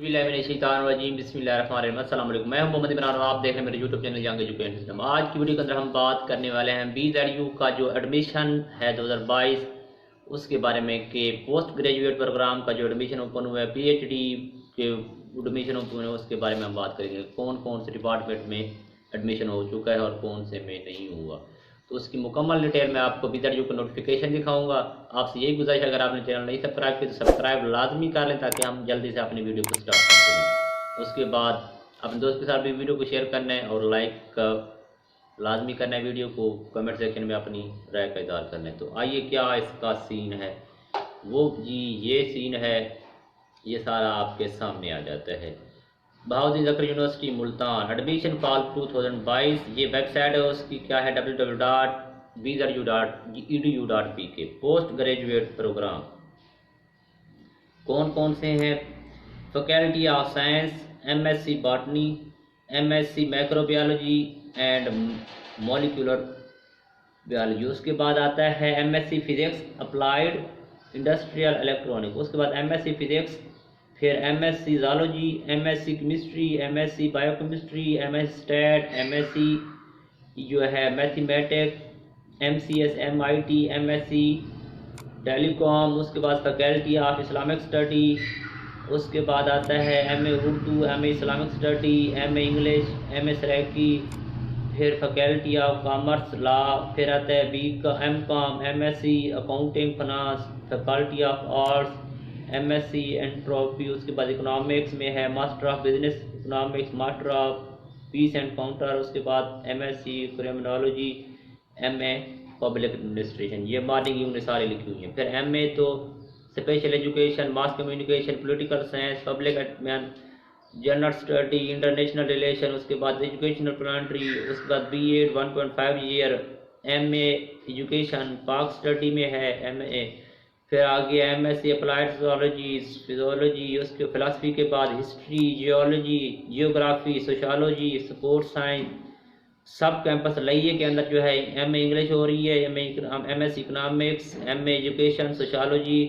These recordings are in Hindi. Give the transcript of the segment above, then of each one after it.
बिस्मिल्लाहिर्रहमानिर्रहीम बिस्मिल्लाहिर्रहमानिर्रहीम। अस्सलाम वालेकुम। मैं हूं मोहम्मद इमरान और आप देख रहे हैं मेरे YouTube channel young education system. आज की वीडियो के अंदर हम बात करने वाले हैं BZU का जो एडमिशन है 2022 उसके बारे में कि पोस्ट ग्रेजुएट प्रोग्राम का जो एडमिशन ओपन हुआ है, PhD के एडमिशन ओपन हुए उसके बारे में हम बात करेंगे। कौन कौन से डिपार्टमेंट में एडमिशन हो चुका है और कौन से में नहीं हुआ, तो उसकी मुकम्मल डिटेल में आपको BZU का नोटिफिकेशन दिखाऊंगा। आपसे यही गुजारिश है, अगर आपने चैनल नहीं सब्सक्राइब किया तो सब्सक्राइब लाजमी कर लें ताकि हम जल्दी से अपनी वीडियो को स्टार्ट कर सकें। उसके बाद अपने दोस्त के साथ भी वीडियो को शेयर करना है और लाइक लाजमी करना है, वीडियो को कमेंट सेक्शन में अपनी राय का इज़हार करना है। तो आइए क्या इसका सीन है, वो जी ये सीन है, ये सारा आपके सामने आ जाता है। Bahauddin Zafar university Multan admission call 2022, ये वेबसाइट है उसकी क्या है www.bzu.edu.pk। पोस्ट ग्रेजुएट प्रोग्राम कौन कौन से हैं? Faculty of science, MSc botany, MSc microbiology and molecular biology. उसके बाद आता है MSc physics applied industrial electronic. उसके बाद MSc फिजिक्स, फिर MSc zoology, MSc chemistry, MSc biochemistry, MSc stat, MSc जो है mathematics, MCS MIT, MSc telecom. उसके बाद फैकल्टी ऑफ इस्लामिक स्टडी। उसके बाद आता है MA Urdu, MA Islamic study, MA English, MA Saraiki, फिर फैकल्टी ऑफ कॉमर्स लॉ, फिर आता है MCOM, MSc accounting finance, faculty of arts, MSc entropy. उसके बाद इकोनॉमिक्स में है master of business economics, master of peace and counter. उसके बाद MSc criminology, MA public administration. ये मॉर्निंग यूनिट सारी लिखी हुई हैं। फिर MA तो special education, mass communication, political science, public admin, general study, international relation. उसके बाद एजुकेशनल प्लानिटरी। उसके बाद B.Ed 1.5 ईयर, MA एजुकेशन पाक स्टडी में है MA। फिर आगे MSc अप्लाइड फिजियोलॉजी। उसके फिलासफी के बाद history, geology, geography, sociology, sports science. सब कैंपस लइए के अंदर जो है MA इंग्लिश हो रही है, MSc economics, MA education, sociology,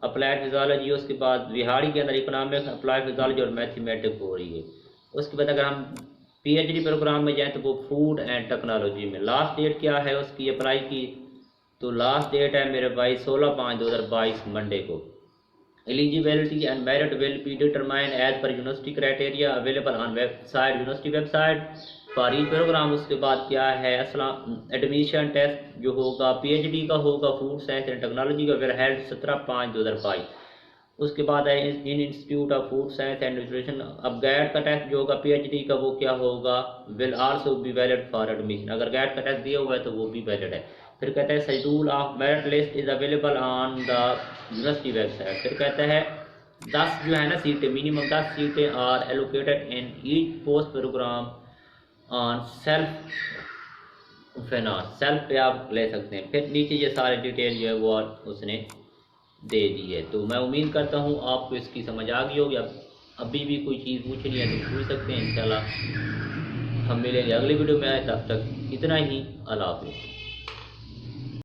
applied physiology. उसके बाद बिहाड़ी के अंदर इकोनॉमिक्स, अप्लाइड फिजियोलॉजी और मैथमेटिक्स हो रही है। उसके बाद अगर हम PhD प्रोग्राम में जाएँ तो वो फूड एंड टेक्नोलॉजी में। लास्ट डेट क्या है उसकी अप्लाई की, तो लास्ट डेट है मेरे भाई 16/5/2022 मंडे को। Eligibility and merit will be determined as per university criteria available on website, university website for each program. उसके बाद क्या है एडमिशन टेस्ट जो होगा PhD का होगा, फूड साइंस एंड टेक्नोलॉजी का, विल हेल्ड 17/5/2022। उसके बाद है in institute of food science and nutrition. अब गैट का टेस्ट जो होगा PhD का वो क्या होगा, will also be valid for admission. अगर गैट का टेस्ट दिया हुआ है तो वो भी वैलिड है। फिर कहता है schedule of merit list is available on the university website. फिर कहता है 10 जो है ना सीटें, मिनिमम 10 सीटें are allocated in each post program on self finance. Self पे आप ले सकते हैं। फिर नीचे ये सारे डिटेल जो है वो उसने दे दी है। तो मैं उम्मीद करता हूँ आपको इसकी समझ आ गई होगी। अभी भी कोई चीज़ पूछनी है तो पूछ सकते हैं। इंशाल्लाह हम मिलेंगे अगली वीडियो में। तब तक इतना ही, अल्लाह हाफ़िज़।